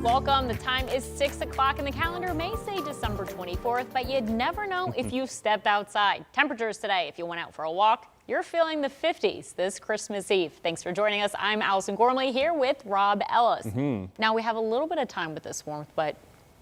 Welcome. The time is 6 o'clock and the calendar may say December 24th, but you'd never know if you stepped outside. Temperatures today, if you went out for a walk, you're feeling the 50s this Christmas Eve. Thanks for joining us. I'm Allison Gormley here with Rob Ellis. Now we have a little bit of time with this warmth, but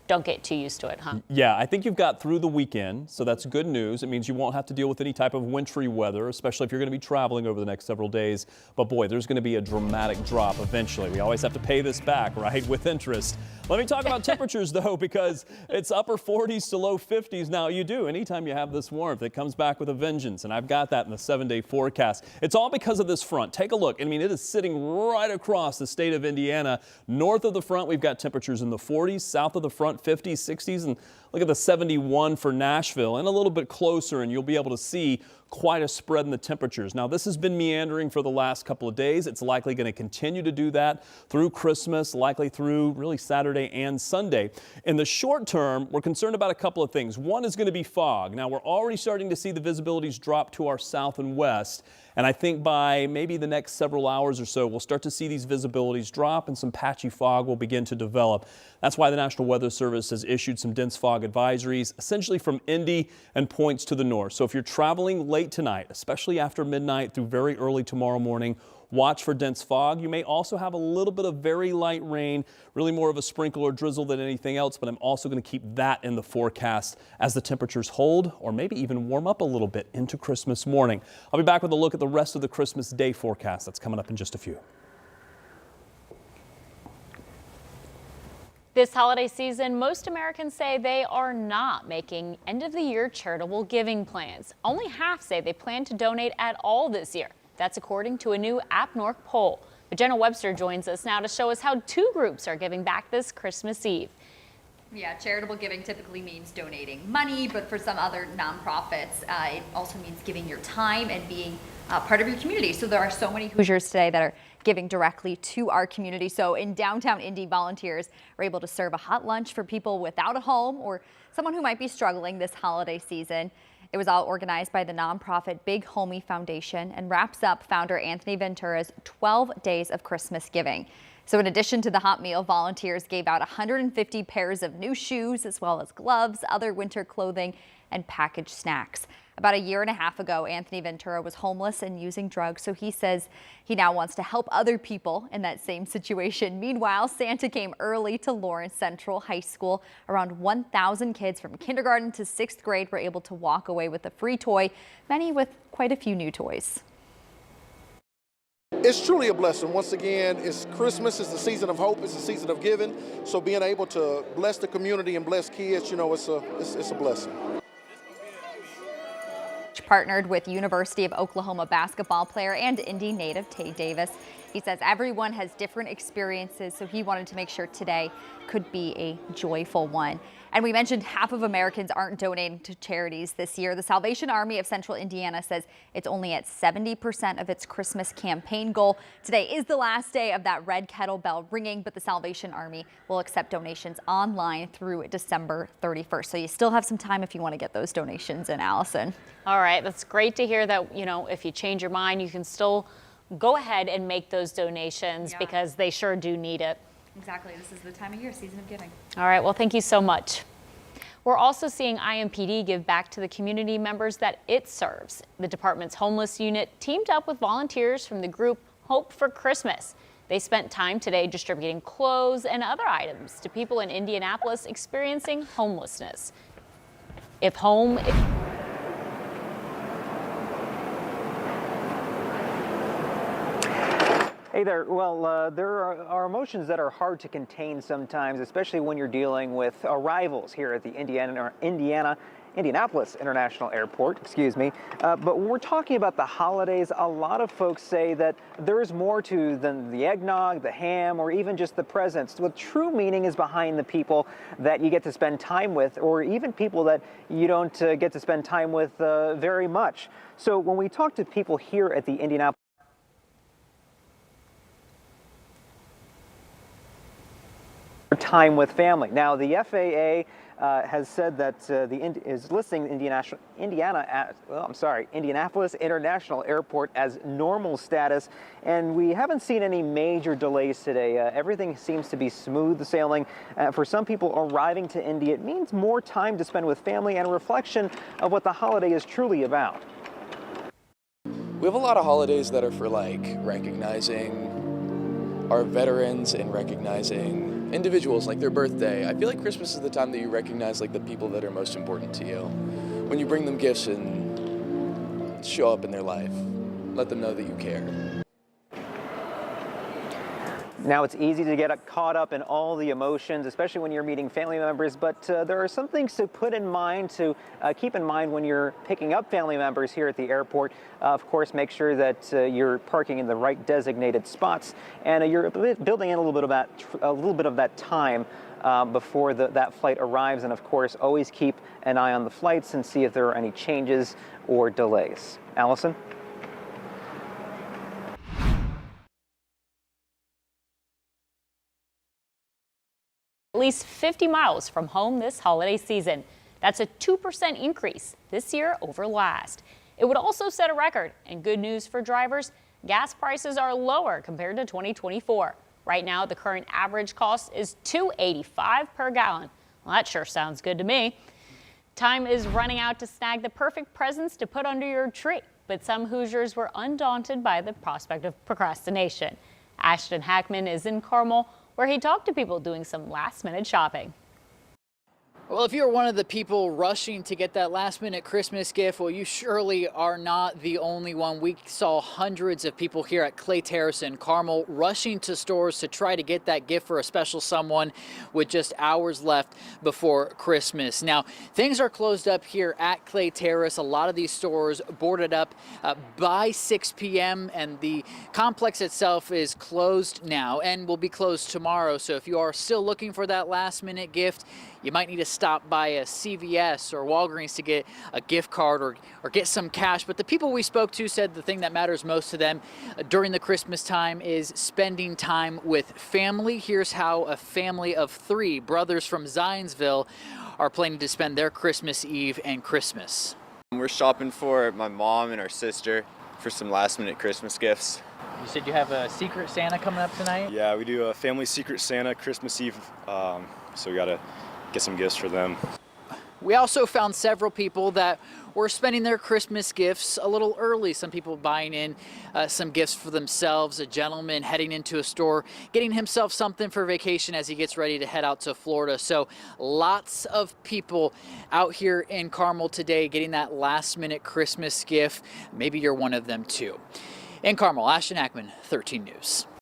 don't get too used to it, huh? Yeah, I think you've got through the weekend, so that's good news. It means you won't have to deal with any type of wintry weather, especially if you're going to be traveling over the next several days. But boy, there's going to be a dramatic drop eventually. We always have to pay this back, right, with interest. Let me talk about temperatures, though, because it's upper 40s to low 50s. Now, you do. Anytime you have this warmth, it comes back with a vengeance, and I've got that in the 7-day forecast. It's all because of this front. Take a look. I mean, it is sitting right across the state of Indiana. North of the front, we've got temperatures in the 40s. South of the front, 50s, 60s, and look at the 71 for Nashville, and a little bit closer, and you'll be able to see quite a spread in the temperatures. Now, this has been meandering for the last couple of days. It's likely going to continue to do that through Christmas, likely through really Saturday and Sunday. In the short term, we're concerned about a couple of things. One is going to be fog. Now, we're already starting to see the visibilities drop to our south and west. And I think by maybe the next several hours or so, we'll start to see these visibilities drop and some patchy fog will begin to develop. That's why the National Weather Service has issued some dense fog advisories, essentially from Indy and points to the north. So if you're traveling late tonight, especially after midnight through very early tomorrow morning, watch for dense fog. You may also have a little bit of very light rain, really more of a sprinkle or drizzle than anything else, but I'm also going to keep that in the forecast as the temperatures hold or maybe even warm up a little bit into Christmas morning. I'll be back with a look at the rest of the Christmas Day forecast. That's coming up in just a few. This holiday season, most Americans say they are not making end-of-the-year charitable giving plans. Only half say they plan to donate at all this year. That's according to a new AppNorth poll. But Jenna Webster joins us now to show us how two groups are giving back this Christmas Eve. Yeah, charitable giving typically means donating money, but for some other nonprofits, it also means giving your time and being part of your community. So there are so many Hoosiers today that are giving directly to our community. So in downtown Indy, volunteers are able to serve a hot lunch for people without a home or someone who might be struggling this holiday season. It was all organized by the nonprofit Big Homie Foundation and wraps up founder Anthony Ventura's 12 days of Christmas giving. So in addition to the hot meal, volunteers gave out 150 pairs of new shoes, as well as gloves, other winter clothing, and packaged snacks. About a year and a half ago, Anthony Ventura was homeless and using drugs, so he says he now wants to help other people in that same situation. Meanwhile, Santa came early to Lawrence Central High School. Around 1,000 kids from kindergarten to 6th grade were able to walk away with a free toy, many with quite a few new toys. It's truly a blessing. Once again, it's Christmas, it's the season of hope, it's the season of giving. So being able to bless the community and bless kids, you know, it's a blessing. Partnered with University of Oklahoma basketball player and Indy native Tay Davis. He says everyone has different experiences, so he wanted to make sure today could be a joyful one. And we mentioned half of Americans aren't donating to charities this year. The Salvation Army of Central Indiana says it's only at 70% of its Christmas campaign goal. Today is the last day of that red kettlebell ringing, but the Salvation Army will accept donations online through December 31st. So you still have some time if you want to get those donations in, Allison. All right, that's great to hear that, you know, if you change your mind, you can still go ahead and make those donations because they sure do need it. Exactly. This is the time of year, season of giving. All right. Well, thank you so much. We're also seeing IMPD give back to the community members that it serves. The department's homeless unit teamed up with volunteers from the group Hope for Christmas. They spent time today distributing clothes and other items to people in Indianapolis experiencing homelessness. Hey there. Well, there are emotions that are hard to contain sometimes, especially when you're dealing with arrivals here at the Indianapolis International Airport, but when we're talking about the holidays, a lot of folks say that there's more to than the eggnog, the ham, or even just the presents. What true meaning is behind the people that you get to spend time with, or even people that you don't get to spend time with very much. So when we talk to people here at the Indianapolis time with family. Now, the FAA has said that is listing Indianapolis International Airport as normal status, and we haven't seen any major delays today. Everything seems to be smooth sailing. For some people arriving to Indy, it means more time to spend with family and a reflection of what the holiday is truly about. We have a lot of holidays that are for like recognizing our veterans and recognizing individuals, like their birthday. I feel like Christmas is the time that you recognize like the people that are most important to you. When you bring them gifts and show up in their life, let them know that you care. Now, it's easy to get caught up in all the emotions, especially when you're meeting family members, but there are some things to put in mind, to keep in mind when you're picking up family members here at the airport. Of course, make sure that you're parking in the right designated spots, and you're building in a little bit of that time before that flight arrives. And of course, always keep an eye on the flights and see if there are any changes or delays. Allison? At least 50 miles from home this holiday season. That's a 2% increase this year over last. It would also set a record, and good news for drivers, gas prices are lower compared to 2024. Right now, the current average cost is $2.85 per gallon. Well, that sure sounds good to me. Time is running out to snag the perfect presents to put under your tree, but some Hoosiers were undaunted by the prospect of procrastination. Ashton Hackman is in Carmel, where he talked to people doing some last-minute shopping. Well, if you're one of the people rushing to get that last-minute Christmas gift, well, you surely are not the only one. We saw hundreds of people here at Clay Terrace in Carmel rushing to stores to try to get that gift for a special someone with just hours left before Christmas. Now, things are closed up here at Clay Terrace. A lot of these stores boarded up by 6 p.m. and the complex itself is closed now and will be closed tomorrow. So if you are still looking for that last-minute gift, you might need to stop by a CVS or Walgreens to get a gift card or get some cash. But the people we spoke to said the thing that matters most to them during the Christmas time is spending time with family. Here's how a family of 3 brothers from Zionsville are planning to spend their Christmas Eve and Christmas. We're shopping for my mom and our sister for some last-minute Christmas gifts. You said you have a Secret Santa coming up tonight? Yeah, we do a family Secret Santa Christmas Eve, so we gotta get some gifts for them. We also found several people that were spending their Christmas gifts a little early. Some people buying in some gifts for themselves. A gentleman heading into a store, getting himself something for vacation as he gets ready to head out to Florida. So lots of people out here in Carmel today getting that last-minute Christmas gift. Maybe you're one of them too. In Carmel, Ashton Hackman, 13 News.